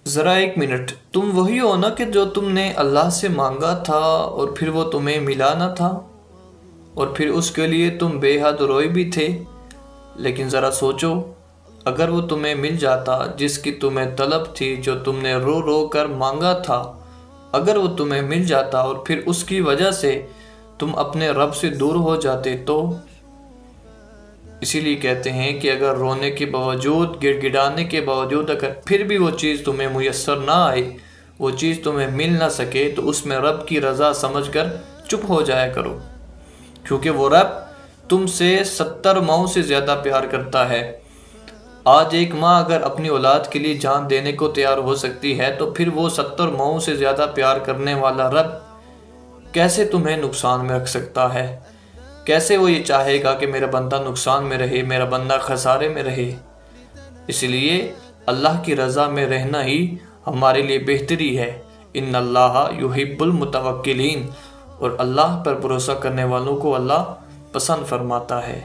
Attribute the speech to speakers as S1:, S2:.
S1: ذرا ایک منٹ، تم وہی ہو نا کہ جو تم نے اللہ سے مانگا تھا اور پھر وہ تمہیں ملا نہ تھا، اور پھر اس کے لیے تم بے حد روئے بھی تھے؟ لیکن ذرا سوچو، اگر وہ تمہیں مل جاتا جس کی تمہیں طلب تھی، جو تم نے رو رو کر مانگا تھا، اگر وہ تمہیں مل جاتا اور پھر اس کی وجہ سے تم اپنے رب سے دور ہو جاتے تو؟ اسی لیے کہتے ہیں کہ اگر رونے کے باوجود، گڑ گڑانے کے باوجود، اگر پھر بھی وہ چیز تمہیں میسر نہ آئے، وہ چیز تمہیں مل نہ سکے، تو اس میں رب کی رضا سمجھ کر چپ ہو جایا کرو، کیونکہ وہ رب تم سے 70 ماؤں سے زیادہ پیار کرتا ہے۔ آج ایک ماں اگر اپنی اولاد کے لیے جان دینے کو تیار ہو سکتی ہے، تو پھر وہ 70 ماؤں سے زیادہ پیار کرنے والا رب کیسے تمہیں نقصان میں رکھ سکتا ہے؟ کیسے وہ یہ چاہے گا کہ میرا بندہ نقصان میں رہے، میرا بندہ خسارے میں رہے؟ اس لیے اللہ کی رضا میں رہنا ہی ہمارے لیے بہتری ہے۔ ان اللہ یحب المتوکلین، اور اللہ پر بھروسہ کرنے والوں کو اللہ پسند فرماتا ہے۔